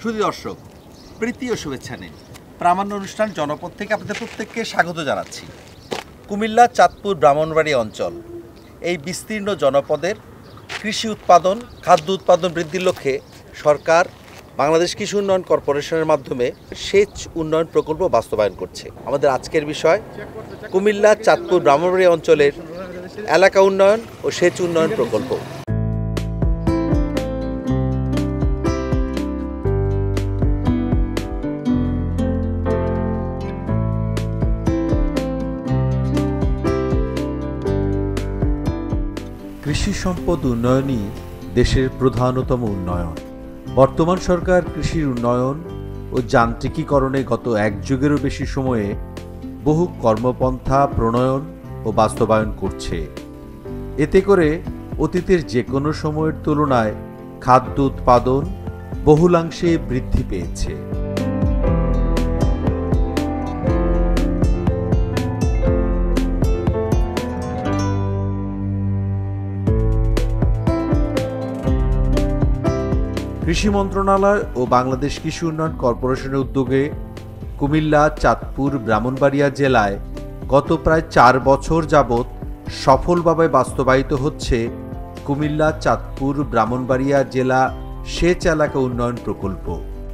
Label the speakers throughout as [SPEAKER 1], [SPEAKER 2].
[SPEAKER 1] শুধু দর্শক, প্রীতি ও শুভেচ্ছা নিন। প্রামাণ্য অনুষ্ঠান জনপদ থেকে আপনাদের প্রত্যেককে স্বাগত জানাচ্ছি। কুমিল্লা চাঁদপুর ব্রাহ্মণবাড়িয়া অঞ্চল এই বিস্তীর্ণ জনপদের কৃষি উৎপাদন, খাদ্য উৎপাদন বৃদ্ধির লক্ষ্যে সরকার বাংলাদেশ কৃষি উন্নয়ন কর্পোরেশনের মাধ্যমে সেচ উন্নয়ন প্রকল্প বাস্তবায়ন করছে। আমাদের আজকের বিষয় কুমিল্লা চাঁদপুর ব্রাহ্মণবাড়িয়া অঞ্চলের এলাকা উন্নয়ন ও সেচ উন্নয়ন প্রকল্প। কৃষি সম্পদ উন্নয়নই দেশের প্রধানতম উন্নয়ন। বর্তমান সরকার কৃষির উন্নয়ন ও যান্ত্রিকীকরণে গত এক যুগেরও বেশি সময়ে বহু কর্মপন্থা প্রণয়ন ও বাস্তবায়ন করছে। এতে করে অতীতের যে কোনো সময়ের তুলনায় খাদ্য উৎপাদন বহুলাংশে বৃদ্ধি পেয়েছে। কৃষি মন্ত্রণালয় ও বাংলাদেশ কৃষি উন্নয়ন কর্পোরেশনের উদ্যোগে কুমিল্লা চাঁদপুর ব্রাহ্মণবাড়িয়া জেলায় গত প্রায় 4 বছর যাবৎ সফলভাবে বাস্তবায়িত হচ্ছে কুমিল্লা চাঁদপুর ব্রাহ্মণবাড়িয়া জেলা সেচ এলাকা উন্নয়ন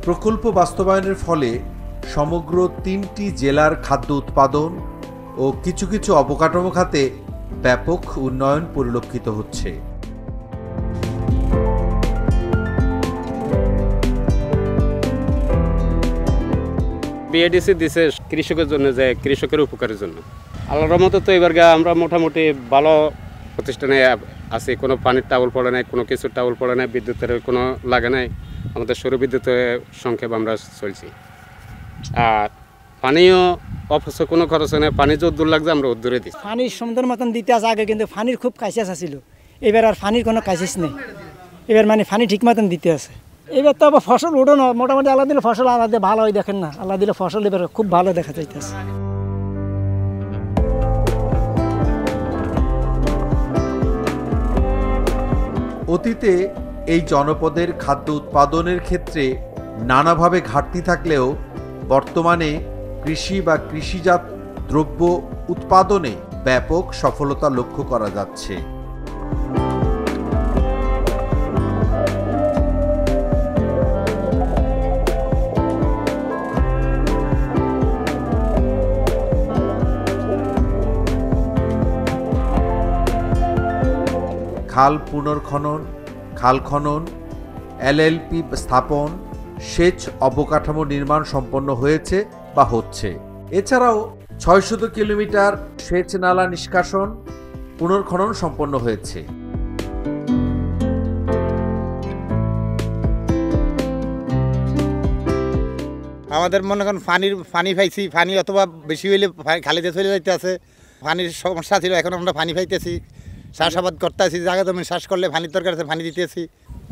[SPEAKER 1] প্রকল্প বাস্তবায়নের ফলে সমগ্র 3টি জেলার খাদ্য উৎপাদন ও কিছু কিছু অবকাঠামো খাতে ব্যাপক উন্নয়ন পরিলক্ষিত হচ্ছে।
[SPEAKER 2] বিএডিসি দিছে কৃষকের জন্য, যে কৃষকের উপকারের জন্য। আল্লাহর রহমতে তো এবার আমরা মোটামুটি ভালো প্রতিষ্ঠানে আছি। কোনো পানির টাউল পড়ে নাই, কোনো কিছুর টাউল পড়ে নাই, বিদ্যুতের কোনো লাগে নাই। আমাদের সৌর বিদ্যুতের সংক্ষেপ আমরা চলছি। আর পানিও অফিসে কোনো খরচ নেই, পানি যে দূর লাগছে আমরা দূরে দিই।
[SPEAKER 3] পানির সুন্দর মতন দিতে আছে আগে, কিন্তু পানির খুব কাইসেস ছিল। এবার আর পানির কোনো কাইসেস নেই। এবার মানে পানি ঠিক মতন দিতে আছে। এবার তো আবার ফসল উঠোনো মোটামুটি আল্লাহ দিলে ফসল আলাদা ভালো হয়, দেখেন না, আল্লাহ দিলে ফসল এবার খুব ভালো দেখা যাইতেছে।
[SPEAKER 1] অতীতে এই জনপদের খাদ্য উৎপাদনের ক্ষেত্রে নানাভাবে ঘাটতি থাকলেও বর্তমানে কৃষি বা কৃষিজাত দ্রব্য উৎপাদনে ব্যাপক সফলতা লক্ষ্য করা যাচ্ছে। খাল পুনর্খনন, খাল খনন, এলএলপি স্থাপন, সেচ অবকাঠামো নির্মাণ সম্পন্ন হয়েছে বা হচ্ছে। এছাড়াও 600 কিলোমিটার সেচ নালা নিষ্কাশন পুনর্খনন সম্পন্ন হয়েছে।
[SPEAKER 4] আমাদের মনে করেন পানি পাইছি, পানি অথবা বেশি হইলে খালিতে চলে যাইতে আছে। পানির সমস্যা ছিল, এখন আমরা পানি পাইতেছি, চাষাবাদ করতে আছি, জায়গা জমি চাষ করলে পানির দরকার আছে, পানি দিতেছি।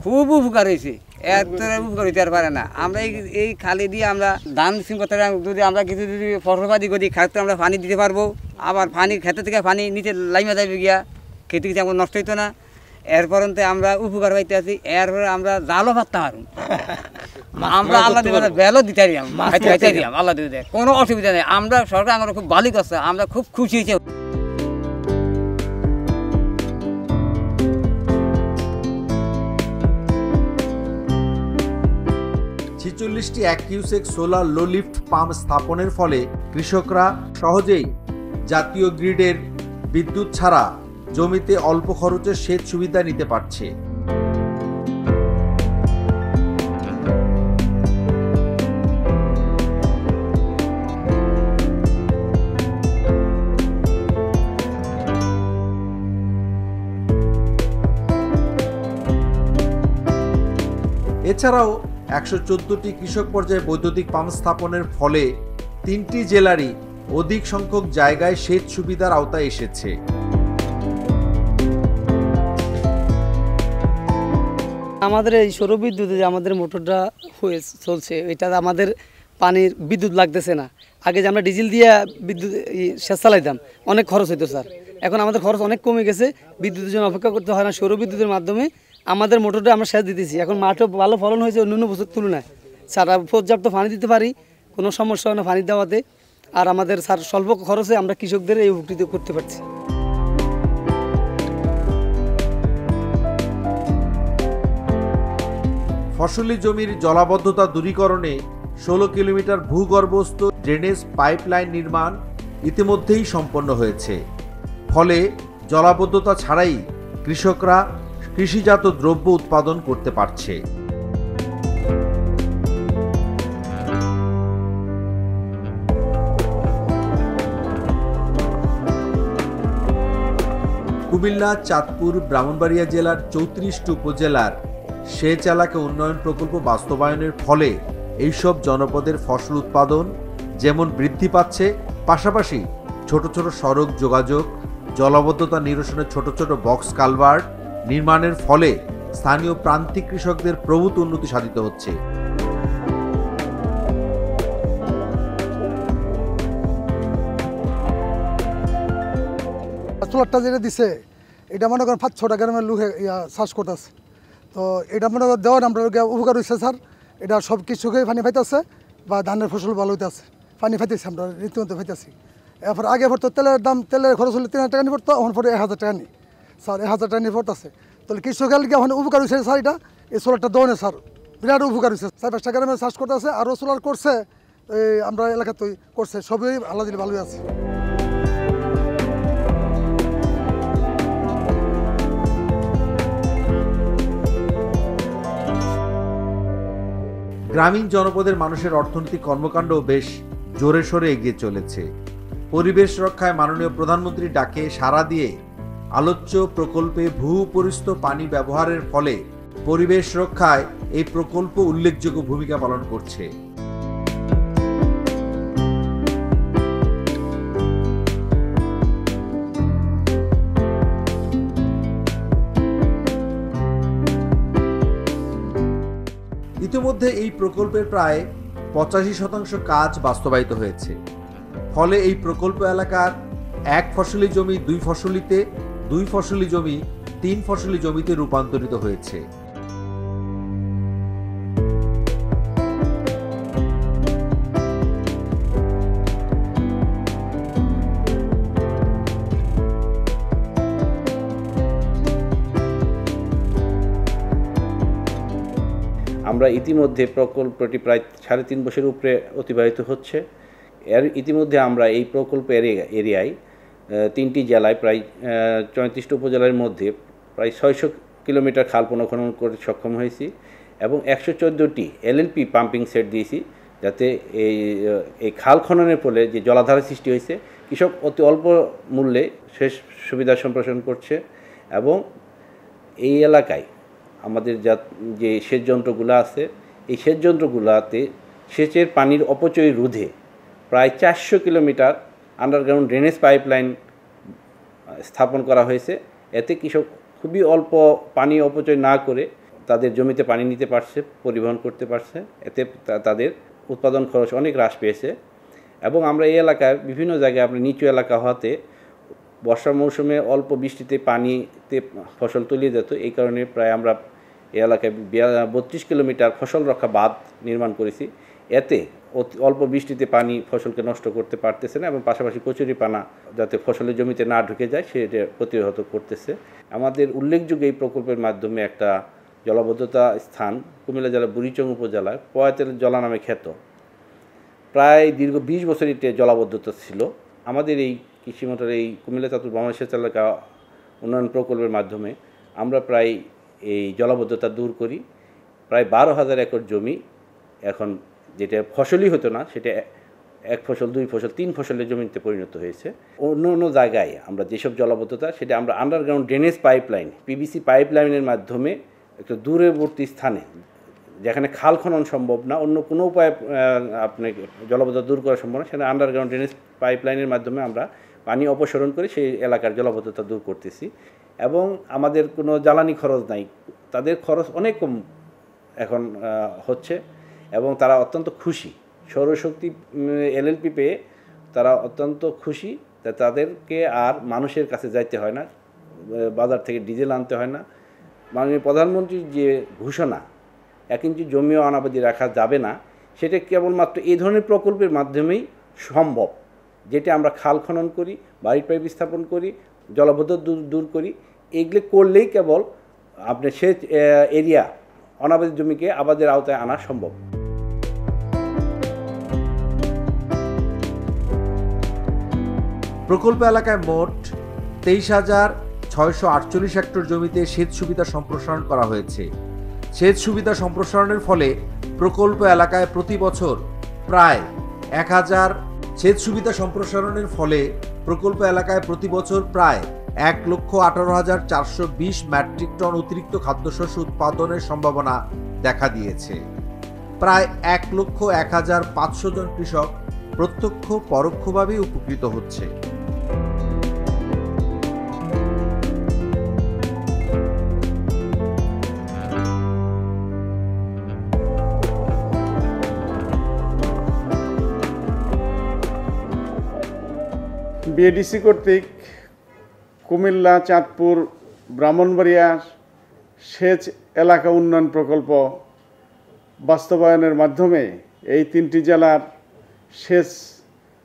[SPEAKER 5] খুব উপকার হয়েছে, এত উপকার হইতে আর পারে না। আমরা এই খালি দিয়ে আমরা ধান সিম করতে, যদি আমরা কিছু যদি ফসলপাতি করি খাতে আমরা পানি দিতে পারবো। আবার পানি খেতে থেকে পানি নিচে লাইমা যাবে গিয়া, খেতে কিছু আমার নষ্ট হইতো না। এরপরতে আমরা উপকার পাইতে আছি। এরপরে আমরা জালও পাততে পারব, আমরা আল্লাহ দিবে বেলও দিতে পারিলাম, আল্লাহ দিবে কোনো অসুবিধা নেই। আমরা সরকার আমরা খুব ভালোই করছে, আমরা খুব খুশি হয়েছি।
[SPEAKER 1] 46টি 1 কিউসেক সোলার লো লিফট পাম্প স্থাপনের ফলে কৃষকরা সহজেই জাতীয় গ্রিডের বিদ্যুৎ ছাড়া জমিতে অল্প খরচে সেচ সুবিধা নিতে পারছে। এছাড়াও 114টি কৃষক পর্যায়ে বৈদ্যুতিক পাম্প স্থাপনের ফলে 3টি জেলারই অধিক সংখ্যক জায়গায় সেচ সুবিধার আওতায় এসেছে।
[SPEAKER 6] আমাদের এই সৌরবিদ্যুতে যে আমাদের মোটরটা হয়ে চলছে, এটা আমাদের পানির বিদ্যুৎ লাগতেছে না। আগে যে আমরা ডিজেল দিয়ে বিদ্যুৎ সেচ চালাইতাম, অনেক খরচ হইতো স্যার। এখন আমাদের খরচ অনেক কমে গেছে, বিদ্যুতের জন্য অপেক্ষা করতে হয় না। সৌরবিদ্যুতের মাধ্যমে আমাদের মোটরটা আমরা সেচ দিতেছি। এখন মাঠও ভালো ফলন হয়েছে অন্যান্য বছর তুলনায়। স্যার পর্যাপ্ত পানি দিতে পারি, কোনো সমস্যা হয় না পানি দেওয়াতে। আর আমাদের স্যার স্বল্প খরচে আমরা কৃষকদের এই উপকৃত করতে পারছি।
[SPEAKER 1] ফসলি জমির জলাবদ্ধতা দূরীকরণে 16 কিলোমিটার ভূগর্ভস্থ ড্রেনেজ পাইপলাইন নির্মাণ ইতিমধ্যেই সম্পন্ন হয়েছে। ফলে জলাবদ্ধতা ছাড়াই কৃষকরা কৃষিজাত দ্রব্য উৎপাদন করতে পারছে। কুমিল্লা, চাঁদপুর, ব্রাহ্মণবাড়িয়া জেলার 34টি উপজেলার সেচ এলাকা উন্নয়ন প্রকল্প বাস্তবায়নের ফলে এইসব জনপদের ফসল উৎপাদন যেমন বৃদ্ধি পাচ্ছে, পাশাপাশি ছোট ছোট সড়ক যোগাযোগ, জলাবদ্ধতা নিরসনের ছোট ছোট বক্স কালভার্ট নির্মাণের ফলে স্থানীয় প্রান্তিক কৃষকদের প্রভূত উন্নতি সাধিত হচ্ছে।
[SPEAKER 7] সোলারটা যেটা দিছে এটা মনে করেন 5-6 গ্রামের লোক চাষ করতেছে। তো এটা মনে করেন দেওয়ার আমরা উপকার হয়েছে স্যার। এটা সব কিছুকে পানি পাইতেছে বা ধানের ফসল ভালো হইতেছে, পানি পাইতেছি আমরা রীতিমতো পাইতেছি। এরপর আগে পড়তো তেলের দাম, তেলের খরচ হলে 3000 টাকা নিয়ে পড়তো, এখন পরে 1000 টাকা নিই স্যার, 1000 টাকা নিয়ে পড়তেছে। তাহলে কৃষকের লিগে এখন উপকার হয়েছে স্যার। এটা এই সোলারটা দেওয়ানে স্যার বিরাট উপকার হয়েছে। 4-5 গ্রামে চাষ করতেছে, আরও সোলার করছে আমরা এলাকাতেই করছে, সবই আল্লাহ দিলে ভালোই আছে।
[SPEAKER 1] গ্রামীণ জনপদের মানুষের অর্থনৈতিক কর্মকাণ্ড বেশ জোরে সোরে এগিয়ে চলেছে। পরিবেশ রক্ষায় মাননীয় প্রধানমন্ত্রীর ডাকে সাড়া দিয়ে আলোচ্য প্রকল্পে ভূপরিস্থ পানি ব্যবহারের ফলে পরিবেশ রক্ষায় এই প্রকল্প উল্লেখযোগ্য ভূমিকা পালন করছে। ইতিমধ্যে এই প্রকল্পের প্রায় 85% কাজ বাস্তবায়িত হয়েছে। ফলে এই প্রকল্প এলাকার 1 ফসলি জমি 2 ফসলিতে, 2 ফসলি জমি 3 ফসলি জমিতে রূপান্তরিত হয়েছে।
[SPEAKER 8] আমরা ইতিমধ্যে প্রকল্পটি প্রায় 3.5 বছরের উপরে অতিবাহিত হচ্ছে। এর ইতিমধ্যে আমরা এই প্রকল্প এরিয়ায় 3টি জেলায় প্রায় 34টি উপজেলার মধ্যে প্রায় 600 কিলোমিটার খাল পুনঃখনন করতে সক্ষম হয়েছি এবং 114টি এলএলপি পাম্পিং সেট দিয়েছি, যাতে এই খাল খননের ফলে যে জলাধার সৃষ্টি হয়েছে কৃষক অতি অল্প মূল্যে সেচ সুবিধা সম্প্রসারণ করছে। এবং এই এলাকায় আমাদের যে সেচ যন্ত্রগুলো আছে, এই সেচ যন্ত্রগুলোতে সেচের পানির অপচয় রোধে প্রায় 400 কিলোমিটার আন্ডারগ্রাউন্ড ড্রেনেজ পাইপলাইন স্থাপন করা হয়েছে। এতে কৃষক খুবই অল্প পানি অপচয় না করে তাদের জমিতে পানি নিতে পারছে, পরিবহন করতে পারছে। এতে তাদের উৎপাদন খরচ অনেক হ্রাস পেয়েছে। এবং আমরা এই এলাকায় বিভিন্ন জায়গায় আমরা নিচু এলাকা হওয়াতে বর্ষা মৌসুমে অল্প বৃষ্টিতে পানিতে ফসল তলিয়ে যেত। এই কারণে প্রায় আমরা এই এলাকায় 32 কিলোমিটার ফসল রক্ষা বাঁধ নির্মাণ করেছি। এতে অল্প বৃষ্টিতে পানি ফসলকে নষ্ট করতে পারতেছে না এবং পাশাপাশি কচুরিপানা যাতে ফসলের জমিতে না ঢুকে যায় সেটা প্রতিহত করতেছে। আমাদের উল্লেখযোগ্য এই প্রকল্পের মাধ্যমে একটা জলাবদ্ধতা স্থান কুমিল্লা জেলার বুড়িচং উপজেলায় পয়াতেল জলা নামে খ্যাত, প্রায় দীর্ঘ 20 বছর এটি জলাবদ্ধতা ছিল। আমাদের এই কৃষি মোটর এই কুমিল্লা চাঁদপুর ব্রাহ্মণবাড়িয়া সেচ এলাকা উন্নয়ন প্রকল্পের মাধ্যমে আমরা প্রায় এই জলাবদ্ধতা দূর করি। প্রায় 12,000 একর জমি এখন যেটা ফসলই হতো না সেটা 1 ফসল 2 ফসল 3 ফসলের জমিতে পরিণত হয়েছে। অন্য জায়গায় আমরা যেসব জলাবদ্ধতা সেটা আমরা আন্ডারগ্রাউন্ড ড্রেনেজ পাইপলাইন পিভিসি পাইপলাইনের মাধ্যমে একটা দূরবর্তী স্থানে যেখানে খাল খনন সম্ভব না, অন্য কোনো উপায়ে আপনি জলাবদ্ধতা দূর করা সম্ভব না, সেখানে আন্ডারগ্রাউন্ড ড্রেনেজ পাইপলাইনের মাধ্যমে আমরা পানি অপসারণ করে সেই এলাকার জলাবদ্ধতা দূর করতেছি। এবং আমাদের কোনো জ্বালানি খরচ নাই, তাদের খরচ অনেক কম এখন হচ্ছে এবং তারা অত্যন্ত খুশি। সৌরশক্তি এলএলপি পেয়ে তারা অত্যন্ত খুশি, তাদেরকে আর মানুষের কাছে যাইতে হয় না, বাজার থেকে ডিজেল আনতে হয় না। মাননীয় প্রধানমন্ত্রীর যে ঘোষণা 1 ইঞ্চি জমিও অনাবাদি রাখা যাবে না, সেটা কেবলমাত্র এই ধরনের প্রকল্পের মাধ্যমেই সম্ভব, যেটা আমরা খাল খনন করি, বাড়ির পাইপ স্থাপন করি, জলাবদ্ধতা দূর করি। এগুলো করলেই কেবল আপনার সেচ এরিয়া অনাবাদি জমিকে আবাদের আওতায় আনা সম্ভব।
[SPEAKER 1] প্রকল্প এলাকায় মোট 23,648 হেক্টর জমিতে সেচ সুবিধা সম্প্রসারণ করা হয়েছে। সেচ সুবিধা সম্প্রসারণের ফলে প্রকল্প এলাকায় প্রতি বছর প্রায় 1,18,420 মেট্রিক টন অতিরিক্ত খাদ্যশস্য উৎপাদনের সম্ভাবনা দেখা দিয়েছে। প্রায় 1,01,500 জন কৃষক প্রত্যক্ষ পরোক্ষভাবে উপকৃত হচ্ছে।
[SPEAKER 9] বিএডিসি কর্তৃক কুমিল্লা, চাঁদপুর, ব্রাহ্মণবাড়িয়া সেচ এলাকা উন্নয়ন প্রকল্প বাস্তবায়নের মাধ্যমে এই 3টি জেলার সেচ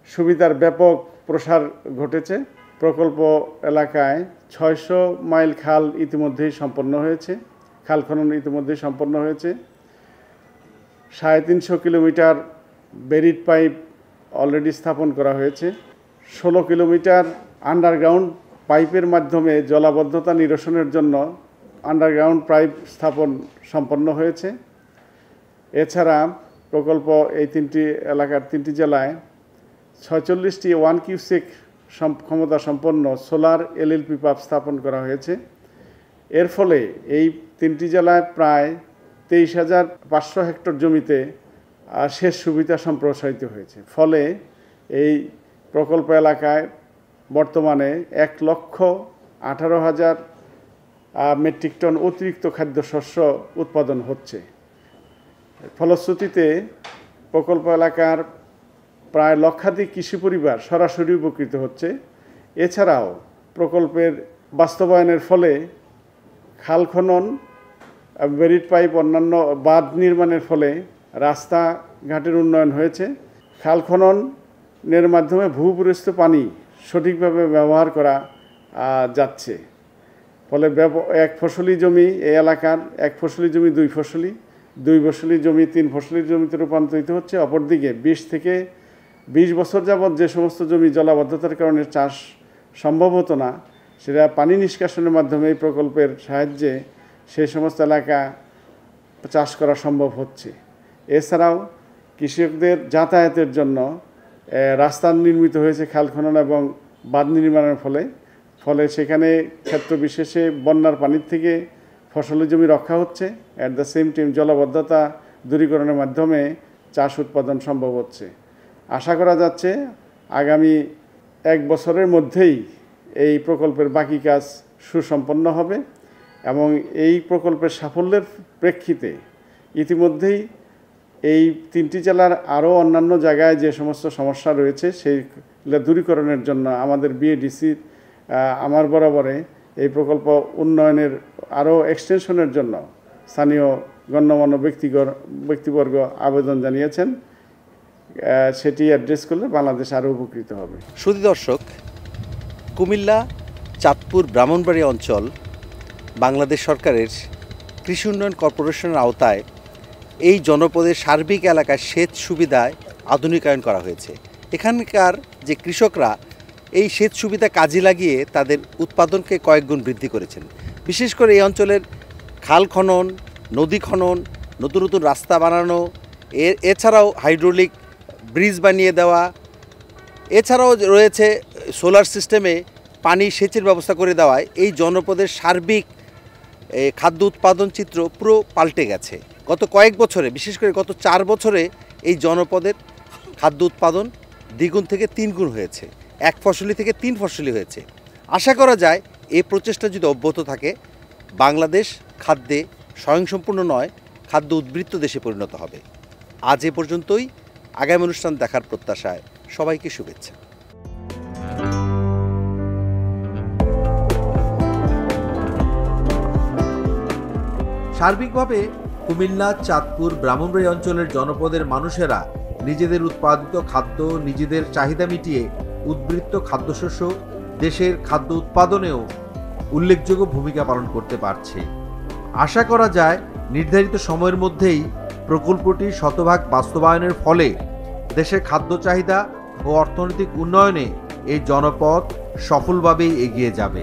[SPEAKER 9] সুবিধার ব্যাপক প্রসার ঘটেছে। প্রকল্প এলাকায় 600 মাইল খাল ইতিমধ্যেই সম্পন্ন হয়েছে, খাল খনন ইতিমধ্যেই সম্পন্ন হয়েছে। 350 কিলোমিটার বেরিড পাইপ অলরেডি স্থাপন করা হয়েছে। 16 কিলোমিটার আন্ডারগ্রাউন্ড পাইপের মাধ্যমে জলাবদ্ধতা নিরসনের জন্য আন্ডারগ্রাউন্ড পাইপ স্থাপন সম্পন্ন হয়েছে। এছাড়া প্রকল্প এই 3টি এলাকার 3টি জেলায় 46টি 1 কিউসেক ক্ষমতা সম্পন্ন সোলার এলএলপি পাম্প স্থাপন করা হয়েছে। এর ফলে এই 3টি জেলায় প্রায় 23,500 হেক্টর জমিতে সেচ সুবিধা সম্প্রসারিত হয়েছে। ফলে এই প্রকল্প এলাকায় বর্তমানে 1,18,000 মেট্রিক টন অতিরিক্ত খাদ্যশস্য উৎপাদন হচ্ছে। ফলশ্রুতিতে প্রকল্প এলাকার প্রায় লক্ষাধিক কৃষি পরিবার সরাসরি উপকৃত হচ্ছে। এছাড়াও প্রকল্পের বাস্তবায়নের ফলে খাল খনন, বেরিড পাইপ, অন্যান্য বাঁধ নির্মাণের ফলে রাস্তাঘাটের উন্নয়ন হয়েছে। খাল খননের মাধ্যমে ভূপৃষ্ঠ পানি সঠিকভাবে ব্যবহার করা যাচ্ছে। ফলে এক ফসলি জমি এই এলাকার 1 ফসলি জমি 2 ফসলি, 2 ফসলি জমি 3 ফসলি জমিতে রূপান্তরিত হচ্ছে। অপরদিকে 20 থেকে 20 বছর যাবৎ যে সমস্ত জমি জলাবদ্ধতার কারণে চাষ সম্ভব হতো না, সেটা পানি নিষ্কাশনের মাধ্যমে এই প্রকল্পের সাহায্যে সেই সমস্ত এলাকা চাষ করা সম্ভব হচ্ছে। এছাড়াও কৃষকদের যাতায়াতের জন্য রাস্তা নির্মিত হয়েছে খাল খনন এবং বাঁধ নির্মাণের ফলে সেখানে ক্ষেত্র বিশেষে বন্যার পানির থেকে ফসলি জমি রক্ষা হচ্ছে। অ্যাট দ্য সেম টাইম জলাবদ্ধতা দূরীকরণের মাধ্যমে চাষ উৎপাদন সম্ভব হচ্ছে। আশা করা যাচ্ছে আগামী 1 বছরের মধ্যেই এই প্রকল্পের বাকি কাজ সুসম্পন্ন হবে এবং এই প্রকল্পের সাফল্যের প্রেক্ষিতে ইতিমধ্যেই এই 3টি জেলার আরও অন্যান্য জায়গায় যে সমস্ত সমস্যা রয়েছে সেইগুলো দূরীকরণের জন্য আমাদের বিএডিসির আমার বরাবরে এই প্রকল্প উন্নয়নের আরও এক্সটেনশনের জন্য স্থানীয় গণ্যমান্য ব্যক্তিবর্গ আবেদন জানিয়েছেন। সেটি অ্যাড্রেস করলে বাংলাদেশ আরও উপকৃত হবে।
[SPEAKER 1] সুধী দর্শক, কুমিল্লা, চাঁদপুর, ব্রাহ্মণবাড়িয়া অঞ্চল বাংলাদেশ সরকারের কৃষি উন্নয়ন কর্পোরেশনের আওতায় এই জনপদের সার্বিক এলাকায় সেচ সুবিধায় আধুনিকায়ন করা হয়েছে। এখানকার যে কৃষকরা এই সেচ সুবিধা কাজে লাগিয়ে তাদের উৎপাদনকে কয়েক গুণ বৃদ্ধি করেছেন। বিশেষ করে এই অঞ্চলের খাল খনন, নদী খনন, নতুন নতুন রাস্তা বানানো, এছাড়াও হাইড্রোলিক ব্রিজ বানিয়ে দেওয়া, এছাড়াও রয়েছে সোলার সিস্টেমে পানি সেচের ব্যবস্থা করে দেওয়ায় এই জনপদের সার্বিক খাদ্য উৎপাদন চিত্র পুরো পাল্টে গেছে। গত কয়েক বছরে, বিশেষ করে গত 4 বছরে এই জনপদের খাদ্য উৎপাদন দ্বিগুণ থেকে 3 গুণ হয়েছে, 1 ফসলি থেকে 3 ফসলি হয়েছে। আশা করা যায় এই প্রচেষ্টা যদি অব্যাহত থাকে, বাংলাদেশ খাদ্যে স্বয়ংসম্পূর্ণ নয়, খাদ্য উদ্বৃত্ত দেশে পরিণত হবে। আজ এ পর্যন্তই। আগামী অনুষ্ঠান দেখার প্রত্যাশায় সবাইকে শুভেচ্ছা। সার্বিকভাবে কুমিল্লা, চাঁদপুর, ব্রাহ্মণবাড়িয়া অঞ্চলের জনপদের মানুষেরা নিজেদের উৎপাদিত খাদ্য নিজেদের চাহিদা মিটিয়ে উদ্বৃত্ত খাদ্যশস্য দেশের খাদ্য উৎপাদনেও উল্লেখযোগ্য ভূমিকা পালন করতে পারছে। আশা করা যায় নির্ধারিত সময়ের মধ্যেই প্রকল্পটি শতভাগ বাস্তবায়নের ফলে দেশের খাদ্য চাহিদা ও অর্থনৈতিক উন্নয়নে এই জনপদ সফলভাবেই এগিয়ে যাবে।